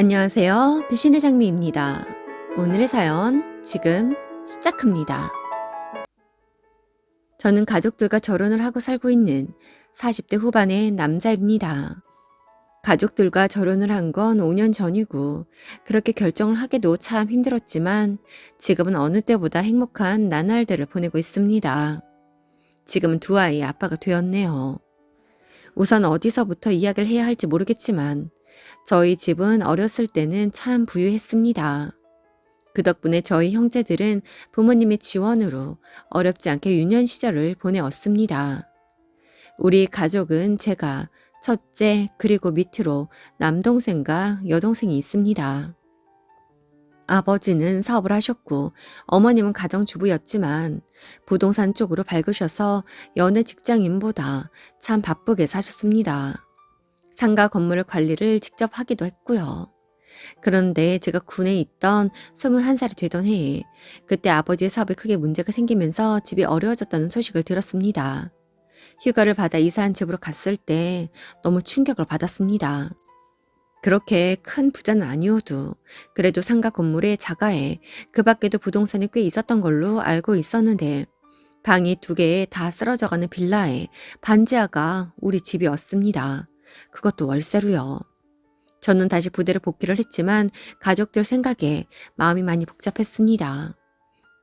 안녕하세요. 배신의 장미입니다. 오늘의 사연 지금 시작합니다. 저는 가족들과 결혼을 하고 살고 있는 40대 후반의 남자입니다. 가족들과 결혼을 한 건 5년 전이고 그렇게 결정을 하기도 참 힘들었지만 지금은 어느 때보다 행복한 나날들을 보내고 있습니다. 지금은 두 아이의 아빠가 되었네요. 우선 어디서부터 이야기를 해야 할지 모르겠지만 저희 집은 어렸을 때는 참 부유했습니다. 그 덕분에 저희 형제들은 부모님의 지원으로 어렵지 않게 유년 시절을 보내었습니다. 우리 가족은 제가 첫째 그리고 밑으로 남동생과 여동생이 있습니다. 아버지는 사업을 하셨고 어머님은 가정주부였지만 부동산 쪽으로 밝으셔서 여느 직장인보다 참 바쁘게 사셨습니다. 상가 건물 관리를 직접 하기도 했고요. 그런데 제가 군에 있던 21살이 되던 해에 그때 아버지의 사업에 크게 문제가 생기면서 집이 어려워졌다는 소식을 들었습니다. 휴가를 받아 이사한 집으로 갔을 때 너무 충격을 받았습니다. 그렇게 큰 부자는 아니어도 그래도 상가 건물에 자가에 그 밖에도 부동산이 꽤 있었던 걸로 알고 있었는데 방이 2개에 다 쓰러져가는 빌라에 반지하가 우리 집이었습니다. 그것도 월세로요. 저는 다시 부대로 복귀를 했지만 가족들 생각에 마음이 많이 복잡했습니다.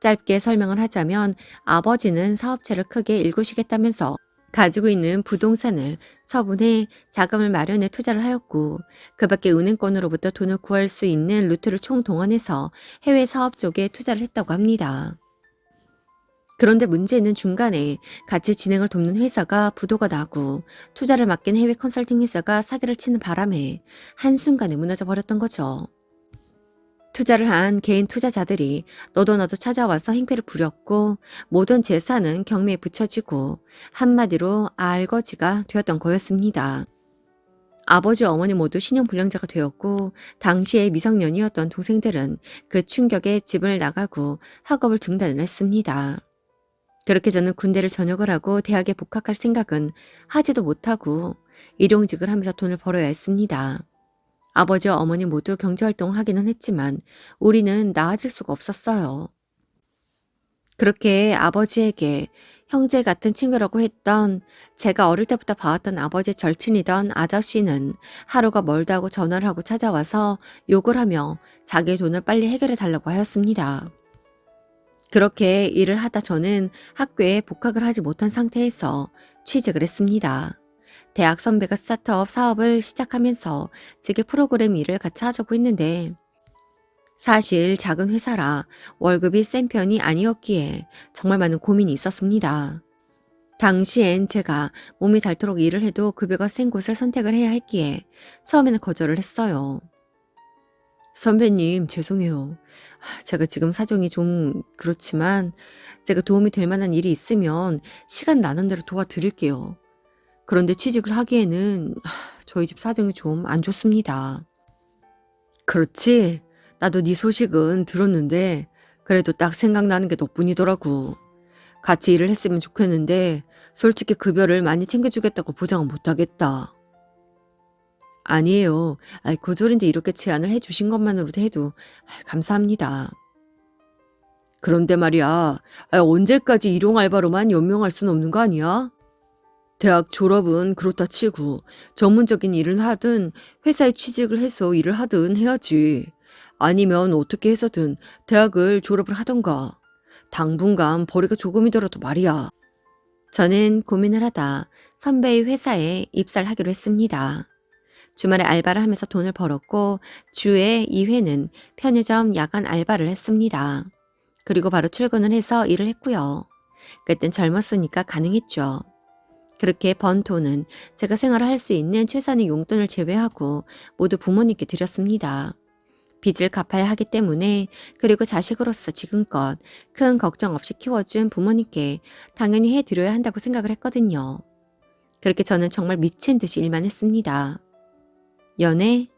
짧게 설명을 하자면 아버지는 사업체를 크게 일구시겠다면서 가지고 있는 부동산을 처분해 자금을 마련해 투자를 하였고 그 밖에 은행권으로부터 돈을 구할 수 있는 루트를 총동원해서 해외 사업 쪽에 투자를 했다고 합니다. 그런데 문제는 중간에 같이 진행을 돕는 회사가 부도가 나고 투자를 맡긴 해외 컨설팅 회사가 사기를 치는 바람에 한순간에 무너져 버렸던 거죠. 투자를 한 개인 투자자들이 너도 나도 찾아와서 행패를 부렸고 모든 재산은 경매에 붙여지고 한마디로 알거지가 되었던 거였습니다. 아버지 어머니 모두 신용불량자가 되었고 당시에 미성년이었던 동생들은 그 충격에 집을 나가고 학업을 중단을 했습니다. 그렇게 저는 군대를 전역을 하고 대학에 복학할 생각은 하지도 못하고 일용직을 하면서 돈을 벌어야 했습니다. 아버지와 어머니 모두 경제활동을 하기는 했지만 우리는 나아질 수가 없었어요. 그렇게 아버지에게 형제 같은 친구라고 했던 제가 어릴 때부터 봐왔던 아버지의 절친이던 아저씨는 하루가 멀다 하고 전화를 하고 찾아와서 욕을 하며 자기의 돈을 빨리 해결해 달라고 하였습니다. 그렇게 일을 하다 저는 학교에 복학을 하지 못한 상태에서 취직을 했습니다. 대학 선배가 스타트업 사업을 시작하면서 제게 프로그램 일을 같이 하자고 했는데 사실 작은 회사라 월급이 센 편이 아니었기에 정말 많은 고민이 있었습니다. 당시엔 제가 몸이 닳도록 일을 해도 급여가 센 곳을 선택을 해야 했기에 처음에는 거절을 했어요. 선배님, 죄송해요. 제가 지금 사정이 좀 그렇지만 제가 도움이 될 만한 일이 있으면 시간 나는 대로 도와드릴게요. 그런데 취직을 하기에는 저희 집 사정이 좀 안 좋습니다. 그렇지? 나도 네 소식은 들었는데 그래도 딱 생각나는 게 너뿐이더라고. 같이 일을 했으면 좋겠는데 솔직히 급여를 많이 챙겨주겠다고 보장은 못하겠다. 아니에요. 고졸인데 이렇게 제안을 해주신 것만으로도 해도 감사합니다. 그런데 말이야, 언제까지 일용 알바로만 연명할 순 없는 거 아니야? 대학 졸업은 그렇다 치고 전문적인 일을 하든 회사에 취직을 해서 일을 하든 해야지. 아니면 어떻게 해서든 대학을 졸업을 하던가. 당분간 벌이가 조금이더라도 말이야. 저는 고민을 하다 선배의 회사에 입사를 하기로 했습니다. 주말에 알바를 하면서 돈을 벌었고 주에 2회는 편의점 야간 알바를 했습니다. 그리고 바로 출근을 해서 일을 했고요. 그땐 젊었으니까 가능했죠. 그렇게 번 돈은 제가 생활을 할 수 있는 최소한의 용돈을 제외하고 모두 부모님께 드렸습니다. 빚을 갚아야 하기 때문에 그리고 자식으로서 지금껏 큰 걱정 없이 키워준 부모님께 당연히 해드려야 한다고 생각을 했거든요. 그렇게 저는 정말 미친 듯이 일만 했습니다. 연애,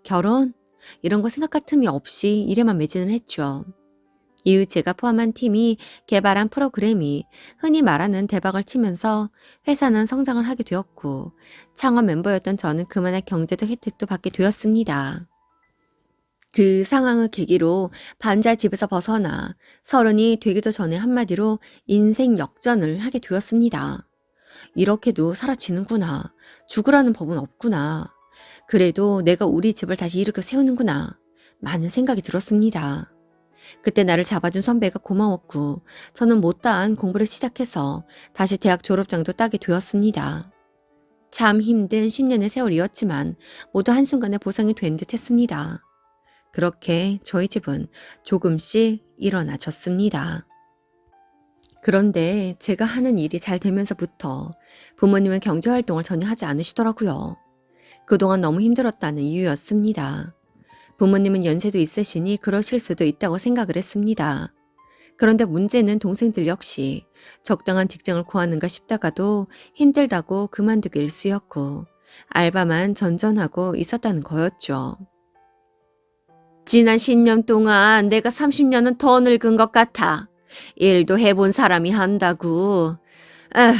결혼 이런 거 생각할 틈이 없이 일에만 매진을 했죠. 이후 제가 포함한 팀이 개발한 프로그램이 흔히 말하는 대박을 치면서 회사는 성장을 하게 되었고 창업 멤버였던 저는 그만한 경제적 혜택도 받게 되었습니다. 그 상황을 계기로 반자 집에서 벗어나 30이 되기도 전에 한마디로 인생 역전을 하게 되었습니다. 이렇게도 사라지는구나. 죽으라는 법은 없구나. 그래도 내가 우리 집을 다시 일으켜 세우는구나. 많은 생각이 들었습니다. 그때 나를 잡아준 선배가 고마웠고 저는 못다한 공부를 시작해서 다시 대학 졸업장도 따게 되었습니다. 참 힘든 10년의 세월이었지만 모두 한순간에 보상이 된 듯 했습니다. 그렇게 저희 집은 조금씩 일어나졌습니다. 그런데 제가 하는 일이 잘 되면서부터 부모님은 경제활동을 전혀 하지 않으시더라고요. 그동안 너무 힘들었다는 이유였습니다. 부모님은 연세도 있으시니 그러실 수도 있다고 생각을 했습니다. 그런데 문제는 동생들 역시 적당한 직장을 구하는가 싶다가도 힘들다고 그만두기 일쑤였고 알바만 전전하고 있었다는 거였죠. 지난 10년 동안 내가 30년은 더 늙은 것 같아. 일도 해본 사람이 한다고. 에휴,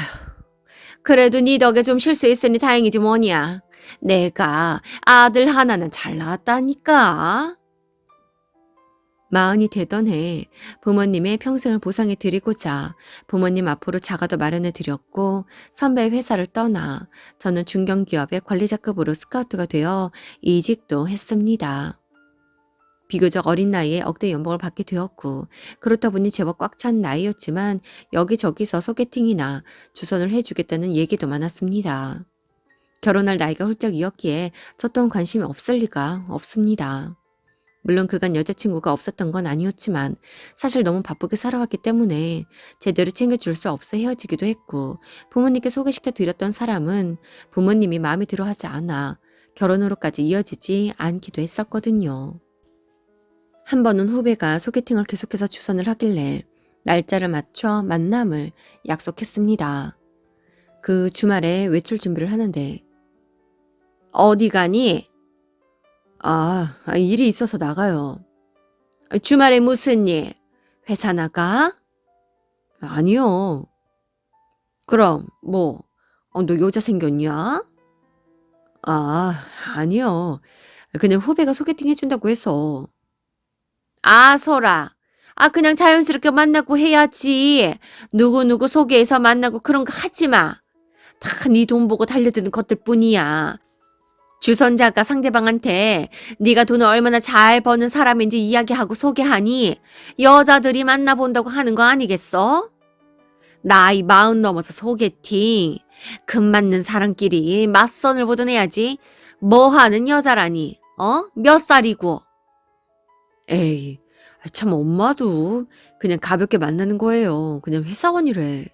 그래도 네 덕에 좀 쉴 수 있으니 다행이지 뭐냐. 내가 아들 하나는 잘 낳았다니까. 마흔이 되던 해 부모님의 평생을 보상해 드리고자 부모님 앞으로 자가도 마련해 드렸고 선배의 회사를 떠나 저는 중견기업의 관리자급으로 스카우트가 되어 이직도 했습니다. 비교적 어린 나이에 억대 연봉을 받게 되었고 그렇다 보니 제법 꽉 찬 나이였지만 여기저기서 소개팅이나 주선을 해주겠다는 얘기도 많았습니다. 결혼할 나이가 훌쩍이었기에 저 또한 관심이 없을 리가 없습니다. 물론 그간 여자친구가 없었던 건 아니었지만 사실 너무 바쁘게 살아왔기 때문에 제대로 챙겨줄 수 없어 헤어지기도 했고 부모님께 소개시켜 드렸던 사람은 부모님이 마음에 들어하지 않아 결혼으로까지 이어지지 않기도 했었거든요. 한 번은 후배가 소개팅을 계속해서 주선을 하길래 날짜를 맞춰 만남을 약속했습니다. 그 주말에 외출 준비를 하는데 어디 가니? 일이 있어서 나가요. 주말에 무슨 일? 회사 나가? 아니요. 그럼 너 여자 생겼냐? 아니요. 그냥 후배가 소개팅 해준다고 해서. 소라. 그냥 자연스럽게 만나고 해야지. 누구누구 소개해서 만나고 그런 거 하지 마. 다 네 돈 보고 달려드는 것들 뿐이야. 주선자가 상대방한테 네가 돈을 얼마나 잘 버는 사람인지 이야기하고 소개하니 여자들이 만나본다고 하는 거 아니겠어? 나이 40 넘어서 소개팅. 금 맞는 사람끼리 맞선을 보던 해야지. 뭐 하는 여자라니? 몇 살이고? 에이, 참 엄마도 그냥 가볍게 만나는 거예요. 그냥 회사원이래.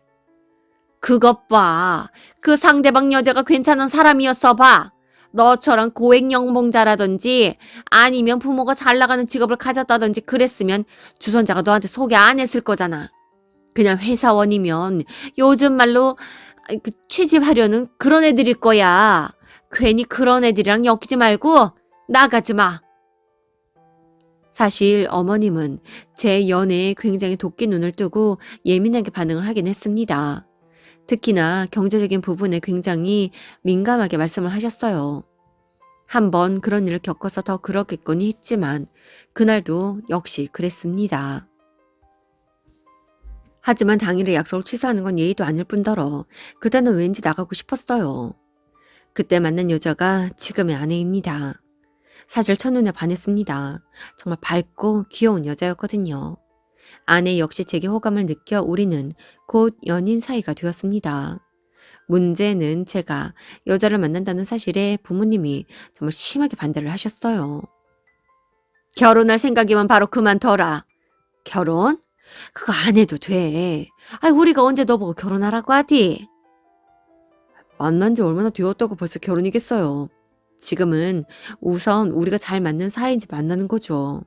그것 봐. 그 상대방 여자가 괜찮은 사람이었어 봐. 너처럼 고액 연봉자라든지 아니면 부모가 잘 나가는 직업을 가졌다든지 그랬으면 주선자가 너한테 소개 안 했을 거잖아. 그냥 회사원이면 요즘 말로 취직하려는 그런 애들일 거야. 괜히 그런 애들이랑 엮이지 말고 나가지 마. 사실 어머님은 제 연애에 굉장히 도끼 눈을 뜨고 예민하게 반응을 하긴 했습니다. 특히나 경제적인 부분에 굉장히 민감하게 말씀을 하셨어요. 한번 그런 일을 겪어서 더 그렇겠거니 했지만 그날도 역시 그랬습니다. 하지만 당일에 약속을 취소하는 건 예의도 아닐 뿐더러 그때는 왠지 나가고 싶었어요. 그때 만난 여자가 지금의 아내입니다. 사실 첫눈에 반했습니다. 정말 밝고 귀여운 여자였거든요. 아내 역시 제게 호감을 느껴 우리는 곧 연인 사이가 되었습니다. 문제는 제가 여자를 만난다는 사실에 부모님이 정말 심하게 반대를 하셨어요. 결혼할 생각이면 바로 그만둬라. 결혼? 그거 안 해도 돼. 우리가 언제 너보고 결혼하라고 하디? 만난 지 얼마나 되었다고 벌써 결혼이겠어요. 지금은 우선 우리가 잘 맞는 사이인지 만나는 거죠.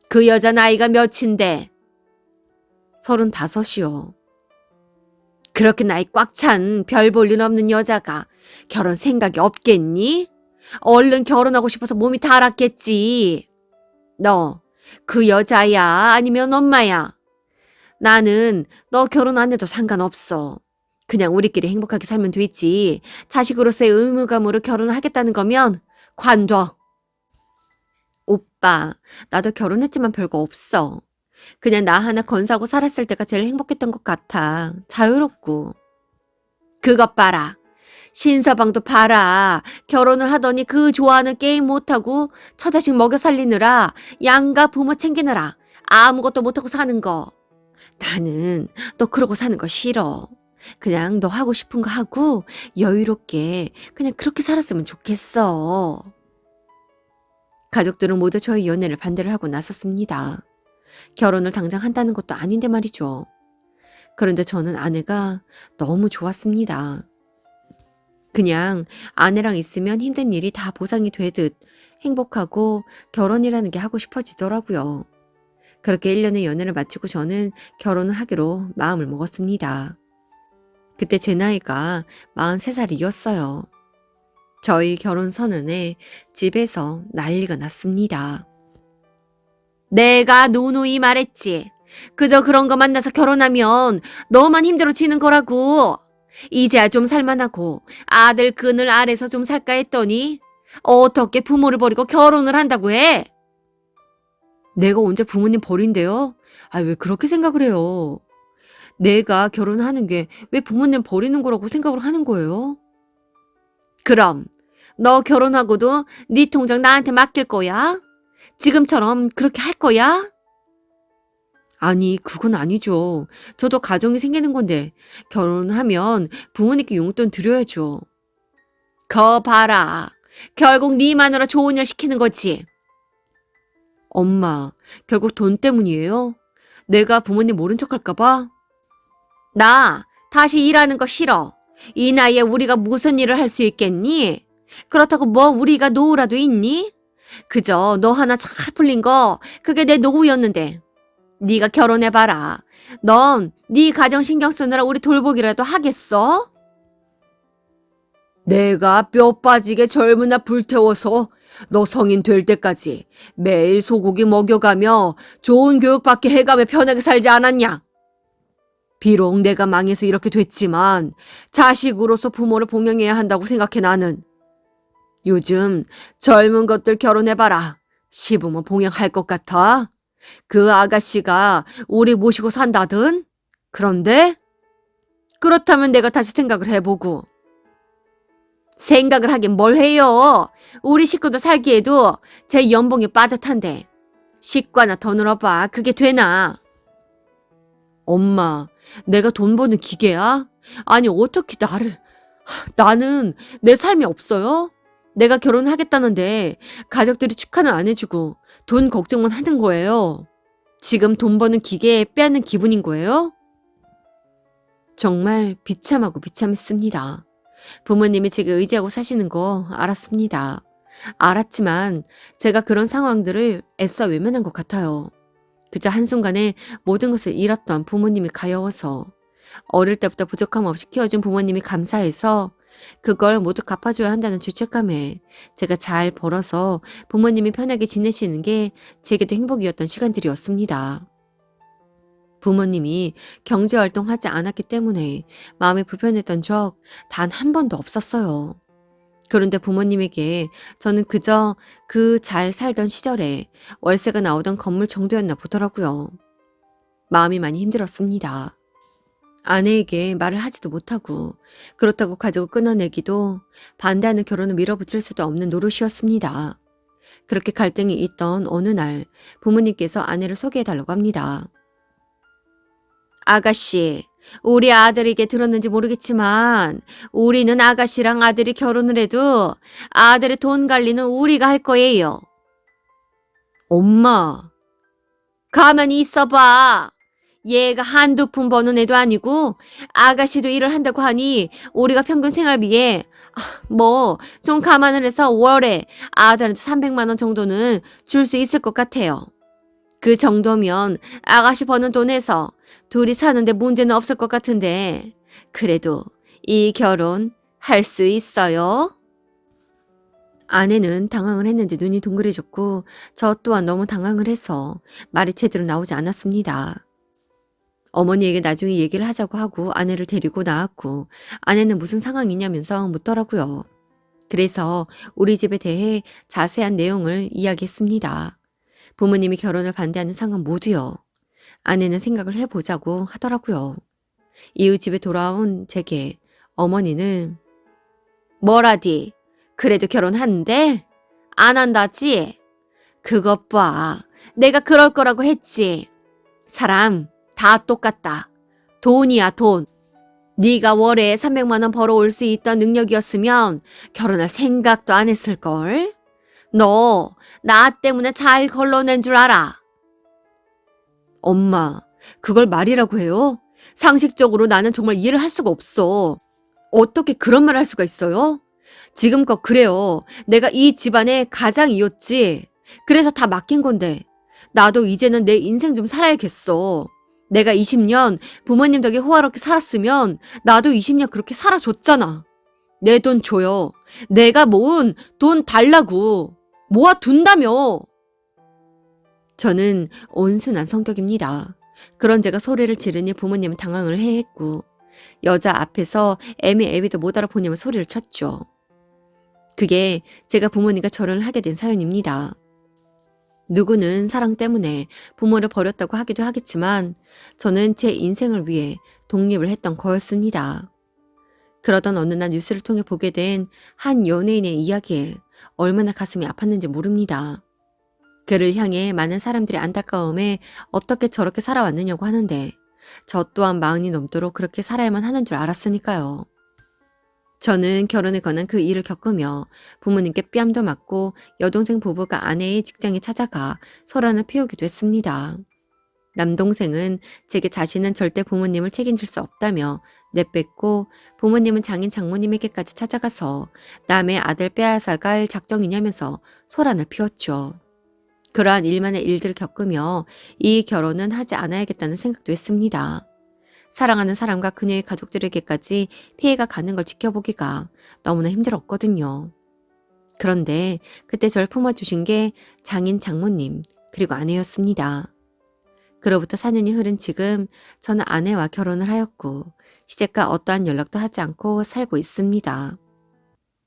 그 여자 나이가 몇인데? 35이요. 그렇게 나이 꽉 찬 별 볼 일 없는 여자가 결혼 생각이 없겠니? 얼른 결혼하고 싶어서 몸이 달았겠지. 너 그 여자야? 아니면 엄마야? 나는 너 결혼 안 해도 상관없어. 그냥 우리끼리 행복하게 살면 되지. 자식으로서의 의무감으로 결혼을 하겠다는 거면 관둬. 오빠, 나도 결혼했지만 별거 없어. 그냥 나 하나 건사하고 살았을 때가 제일 행복했던 것 같아. 자유롭고. 그것 봐라. 신서방도 봐라. 결혼을 하더니 그 좋아하는 게임 못하고 처자식 먹여 살리느라 양가 부모 챙기느라 아무것도 못하고 사는 거. 나는 너 그러고 사는 거 싫어. 그냥 너 하고 싶은 거 하고 여유롭게 그냥 그렇게 살았으면 좋겠어. 가족들은 모두 저희 연애를 반대를 하고 나섰습니다. 결혼을 당장 한다는 것도 아닌데 말이죠. 그런데 저는 아내가 너무 좋았습니다. 그냥 아내랑 있으면 힘든 일이 다 보상이 되듯 행복하고 결혼이라는 게 하고 싶어지더라고요. 그렇게 1년의 연애를 마치고 저는 결혼을 하기로 마음을 먹었습니다. 그때 제 나이가 43살이었어요. 저희 결혼 선언에 집에서 난리가 났습니다. 내가 누누이 말했지. 그저 그런 거 만나서 결혼하면 너만 힘들어지는 거라고. 이제야 좀 살만하고 아들 그늘 아래서 좀 살까 했더니 어떻게 부모를 버리고 결혼을 한다고 해? 내가 언제 부모님 버린대요? 왜 그렇게 생각을 해요? 내가 결혼하는 게 왜 부모님 버리는 거라고 생각을 하는 거예요? 그럼 너 결혼하고도 네 통장 나한테 맡길 거야? 지금처럼 그렇게 할 거야? 아니, 그건 아니죠. 저도 가정이 생기는 건데 결혼하면 부모님께 용돈 드려야죠. 거 봐라. 결국 네 마누라 좋은 일 시키는 거지. 엄마, 결국 돈 때문이에요? 내가 부모님 모른 척 할까 봐? 나 다시 일하는 거 싫어. 이 나이에 우리가 무슨 일을 할 수 있겠니? 그렇다고 뭐 우리가 노후라도 있니? 그저 너 하나 잘 풀린 거 그게 내 노후였는데. 네가 결혼해봐라. 넌 네 가정 신경 쓰느라 우리 돌보기라도 하겠어? 내가 뼈 빠지게 젊으나 불태워서 너 성인 될 때까지 매일 소고기 먹여가며 좋은 교육받게 해가며 편하게 살지 않았냐? 비록 내가 망해서 이렇게 됐지만 자식으로서 부모를 봉양해야 한다고 생각해 나는. 요즘 젊은 것들 결혼해봐라. 시부모 봉양할 것 같아? 그 아가씨가 우리 모시고 산다든? 그런데? 그렇다면 내가 다시 생각을 해보고. 생각을 하긴 뭘 해요. 우리 식구들 살기에도 제 연봉이 빠듯한데 식구 하나 더 늘어봐. 그게 되나? 엄마, 내가 돈 버는 기계야? 아니 어떻게 나는 내 삶이 없어요? 내가 결혼하겠다는데 가족들이 축하는 안 해주고 돈 걱정만 하는 거예요. 지금 돈 버는 기계에 빼앗는 기분인 거예요? 정말 비참하고 비참했습니다. 부모님이 제게 의지하고 사시는 거 알았습니다. 알았지만 제가 그런 상황들을 애써 외면한 것 같아요. 그저 한순간에 모든 것을 잃었던 부모님이 가여워서 어릴 때부터 부족함 없이 키워준 부모님이 감사해서 그걸 모두 갚아줘야 한다는 죄책감에 제가 잘 벌어서 부모님이 편하게 지내시는 게 제게도 행복이었던 시간들이었습니다. 부모님이 경제활동하지 않았기 때문에 마음이 불편했던 적 단 한 번도 없었어요. 그런데 부모님에게 저는 그저 그 잘 살던 시절에 월세가 나오던 건물 정도였나 보더라고요. 마음이 많이 힘들었습니다. 아내에게 말을 하지도 못하고 그렇다고 가족을 끊어내기도 반대하는 결혼을 밀어붙일 수도 없는 노릇이었습니다. 그렇게 갈등이 있던 어느 날 부모님께서 아내를 소개해달라고 합니다. 아가씨, 우리 아들에게 들었는지 모르겠지만 우리는 아가씨랑 아들이 결혼을 해도 아들의 돈 관리는 우리가 할 거예요. 엄마, 가만히 있어봐. 얘가 한두 푼 버는 애도 아니고 아가씨도 일을 한다고 하니 우리가 평균 생활비에 뭐 좀 감안을 해서 월에 아들한테 300만 원 정도는 줄 수 있을 것 같아요. 그 정도면 아가씨 버는 돈에서 둘이 사는데 문제는 없을 것 같은데 그래도 이 결혼 할 수 있어요? 아내는 당황을 했는지 눈이 동그래졌고 저 또한 너무 당황을 해서 말이 제대로 나오지 않았습니다. 어머니에게 나중에 얘기를 하자고 하고 아내를 데리고 나왔고 아내는 무슨 상황이냐면서 묻더라고요. 그래서 우리 집에 대해 자세한 내용을 이야기했습니다. 부모님이 결혼을 반대하는 상황 모두요. 아내는 생각을 해보자고 하더라고요. 이웃집에 돌아온 제게 어머니는 뭐라디? 그래도 결혼한대? 안 한다지? 그것 봐. 내가 그럴 거라고 했지. 사람 다 똑같다. 돈이야 돈. 네가 월에 300만 원 벌어올 수 있던 능력이었으면 결혼할 생각도 안 했을걸? 너 나 때문에 잘 걸러낸 줄 알아. 엄마, 그걸 말이라고 해요? 상식적으로 나는 정말 이해를 할 수가 없어. 어떻게 그런 말 할 수가 있어요? 지금껏 그래요. 내가 이 집안의 가장이었지. 그래서 다 맡긴 건데. 나도 이제는 내 인생 좀 살아야겠어. 내가 20년 부모님 덕에 호화롭게 살았으면 나도 20년 그렇게 살아줬잖아. 내 돈 줘요. 내가 모은 돈 달라고. 모아둔다며. 저는 온순한 성격입니다. 그런 제가 소리를 지르니 부모님은 당황을 해했고 여자 앞에서 애미애비도 못 알아보냐며 소리를 쳤죠. 그게 제가 부모님과 결혼을 하게 된 사연입니다. 누구는 사랑 때문에 부모를 버렸다고 하기도 하겠지만 저는 제 인생을 위해 독립을 했던 거였습니다. 그러던 어느 날 뉴스를 통해 보게 된 한 연예인의 이야기에 얼마나 가슴이 아팠는지 모릅니다. 그를 향해 많은 사람들이 안타까움에 어떻게 저렇게 살아왔느냐고 하는데 저 또한 마흔이 넘도록 그렇게 살아야만 하는 줄 알았으니까요. 저는 결혼에 관한 그 일을 겪으며 부모님께 뺨도 맞고 여동생 부부가 아내의 직장에 찾아가 소란을 피우기도 했습니다. 남동생은 제게 자신은 절대 부모님을 책임질 수 없다며 내뺐고 부모님은 장인 장모님에게까지 찾아가서 남의 아들 빼앗아갈 작정이냐면서 소란을 피웠죠. 그러한 일만의 일들을 겪으며 이 결혼은 하지 않아야겠다는 생각도 했습니다. 사랑하는 사람과 그녀의 가족들에게까지 피해가 가는 걸 지켜보기가 너무나 힘들었거든요. 그런데 그때 절 품어주신 게 장인 장모님 그리고 아내였습니다. 그로부터 4년이 흐른 지금 저는 아내와 결혼을 하였고 시댁과 어떠한 연락도 하지 않고 살고 있습니다.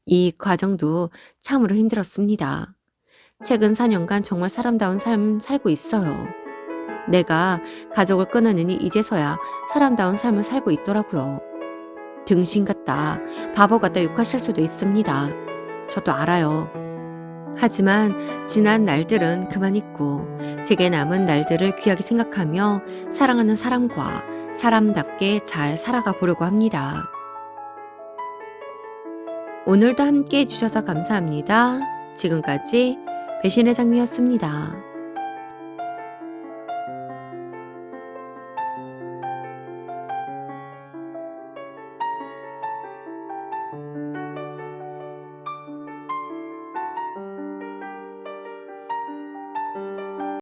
이 과정도 참으로 힘들었습니다. 최근 4년간 정말 사람다운 삶 살고 있어요. 내가 가족을 끊으니 이제서야 사람다운 삶을 살고 있더라고요. 등신 같다, 바보 같다 욕하실 수도 있습니다. 저도 알아요. 하지만 지난 날들은 그만 잊고 제게 남은 날들을 귀하게 생각하며 사랑하는 사람과 사람답게 잘 살아가 보려고 합니다. 오늘도 함께 해주셔서 감사합니다. 지금까지 배신의 장미였습니다.